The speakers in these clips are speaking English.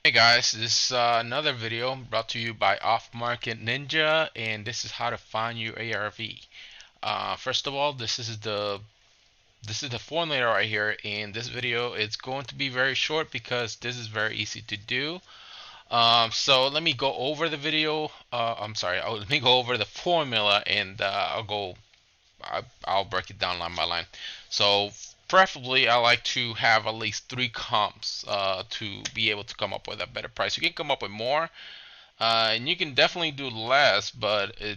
Hey guys, this is another video brought to you by Off Market Ninja, and this is how to find your ARV. First of all, this is the formula right here. In this video, it's going to be very short because this is very easy to do. So let me go over the video. Let me go over the formula, and I'll break it down line by line. So preferably, I like to have at least three comps to be able to come up with a better price. You can come up with more, and you can definitely do less, but the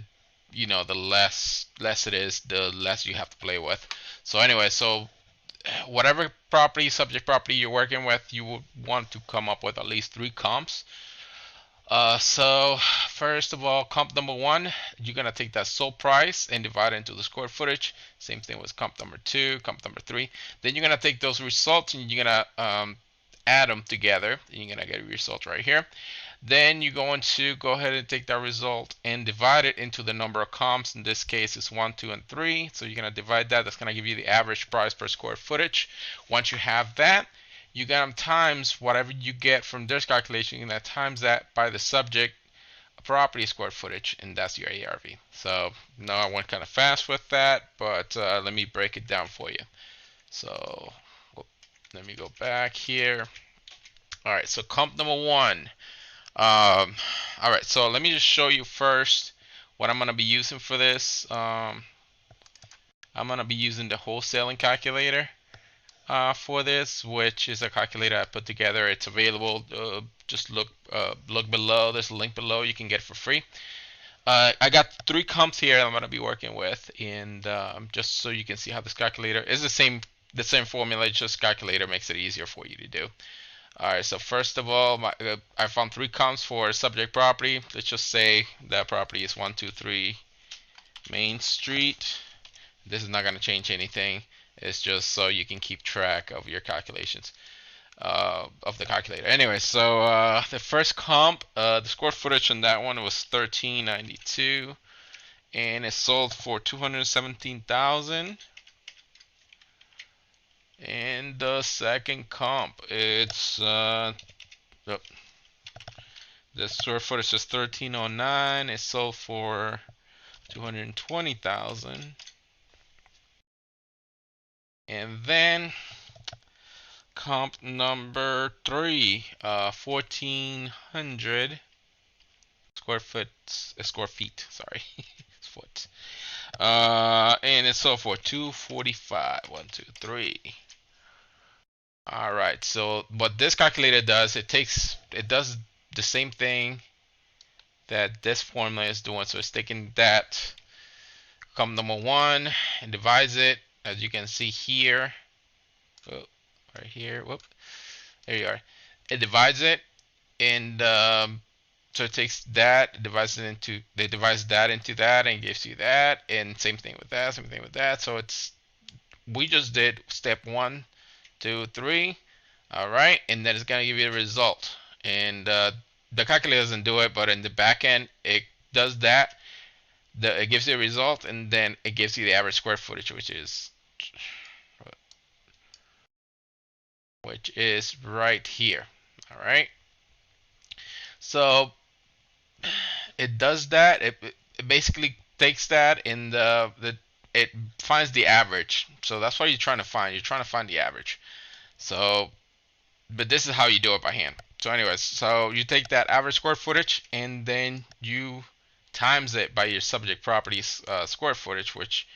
less it is, the less you have to play with. So anyway, whatever subject property you're working with, you would want to come up with at least three comps. So first of all, comp number one, you're gonna take that sold price and divide it into the square footage. Same thing with comp number two, comp number three. Then you're gonna take those results and you're gonna add them together. And you're gonna get a result right here. Then you're going to go ahead and take that result and divide it into the number of comps. In this case, it's 1, 2, and 3. So you're gonna divide that. That's gonna give you the average price per square footage. Once you have that, you gotta times whatever you get from this calculation. You're gonna times that by the subject property square footage, and that's your ARV. So now I went kind of fast with that, but let me break it down for you. So let me go back here. All right, so comp number one. All right, so let me just show you first what I'm gonna be using for this. I'm gonna be using the wholesaling calculator for this, which is a calculator I put together. It's available. Just look below. There's a link below. You can get it for free. I got three comps here I'm gonna be working with, and just so you can see how this calculator is the same formula. It's just calculator makes it easier for you to do. All right. So first of all, I found three comps for subject property. Let's just say that property is 123 Main Street. This is not gonna change anything. It's just so you can keep track of your calculations of the calculator. Anyway, so the first comp, the square footage on that one was 1392, and it sold for 217,000. And the second comp, the square footage is 1309. It sold for 220,000. And then comp number three, 1400 square feet. Sorry, foot. And it sold for 245. 1, 2, 3. All right. So what this calculator does, it does the same thing that this formula is doing. So it's taking that comp number one and divides it, as you can see here. Oh, right here. Whoop. There you are. It divides it, and so it takes that, divides that into that, and gives you that, and same thing with that, same thing with that. So we just did step 1, 2, 3. All right, and then it's gonna give you a result, and the calculator doesn't do it, but in the back end it does that. It gives you a result, and then it gives you the average square footage, which is right here. All right. So it does that. It basically takes that and it finds the average. So that's what you're trying to find. You're trying to find the average. So, but this is how you do it by hand. So, anyways, so you take that average square footage and then you times it by your subject properties square footage, which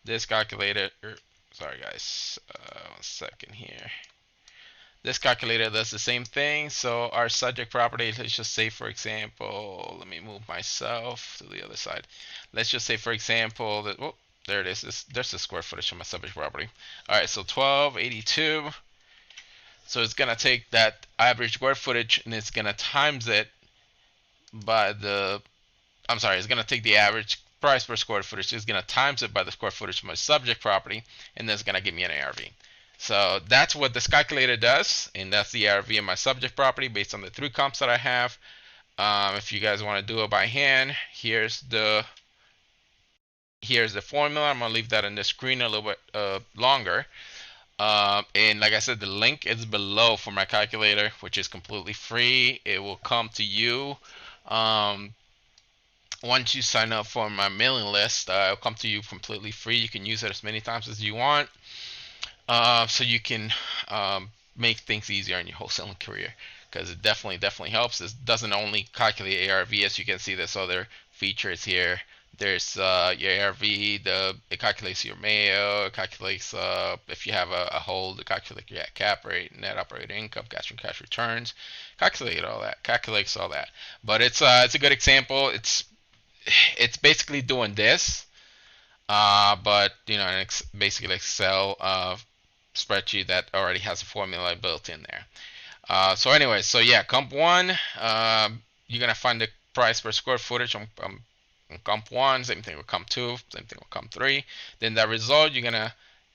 this calculator. Sorry, guys. 1 second here. This calculator does the same thing. So our subject property, let's just say, for example, let me move myself to the other side. Let's just say, for example, that, oh, there it is. There's the square footage of my subject property. All right, so 1282. So it's gonna take that average square footage and it's gonna times it by it's gonna take the average price per square footage. It's gonna times it by the square footage of my subject property, and then it's gonna give me an ARV. So that's what this calculator does, and that's the ARV in my subject property based on the three comps that I have. If you guys want to do it by hand, here's the formula. I'm gonna leave that on the screen a little bit longer. And like I said, the link is below for my calculator, which is completely free. It will come to you. Um, Once you sign up for my mailing list, it'll come to you completely free. You can use it as many times as you want, so you can make things easier in your wholesaling career. Because it definitely helps. It doesn't only calculate ARV, as you can see. There's other features here. There's your ARV. It calculates your mail. It calculates if you have a hold. It calculates your cap rate, net operating income, cash and cash returns. Calculate all that. Calculates all that. But it's a good example. It's basically doing this, but basically Excel spreadsheet that already has a formula built in there. So anyway, so yeah, comp one, you're gonna find the price per square footage on comp one. Same thing with comp two. Same thing with comp three. Then the result, you're gonna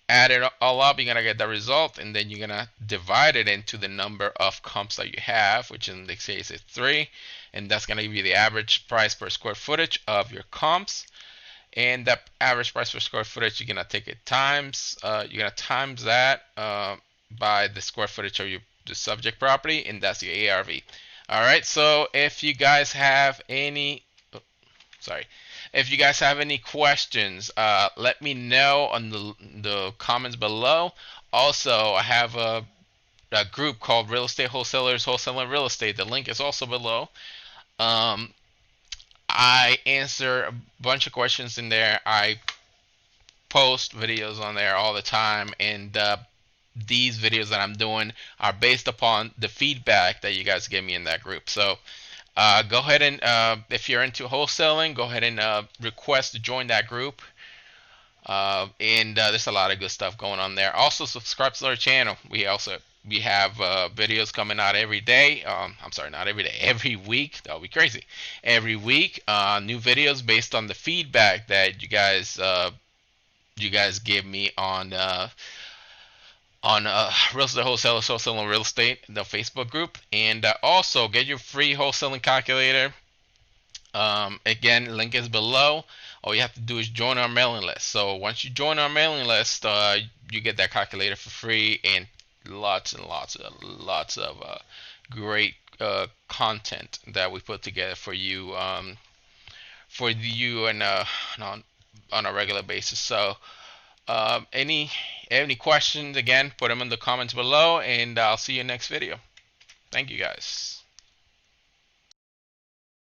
add it all up. You're gonna get the result, and then you're gonna divide it into the number of comps that you have, which in this case is three, and that's gonna give you the average price per square footage of your comps. And that average price per square footage, you're gonna take it times. You're gonna times that by the square footage of the subject property, and that's your ARV. All right. So if you guys have any, oh, sorry, if you guys have any questions, let me know on the comments below. Also, I have a group called Real Estate Wholesalers Wholesaling Real Estate. The link is also below. Um, I answer a bunch of questions in there. I post videos on there all the time, and these videos that I'm doing are based upon the feedback that you guys give me in that group. So go ahead and if you're into wholesaling, go ahead and request to join that group. And there's a lot of good stuff going on there. Also, subscribe to our channel. We have videos coming out every day. I'm sorry, not every day, every week. That would be crazy. Every week, new videos based on the feedback that you guys give me on Real Estate Wholesaler, Wholesaling Real Estate, the Facebook group, and also get your free wholesaling calculator. Again, link is below. All you have to do is join our mailing list. So once you join our mailing list, you get that calculator for free and lots and lots of great content that we put together for you and on a regular basis. So any questions? Again, put them in the comments below, and I'll see you next video. Thank you guys.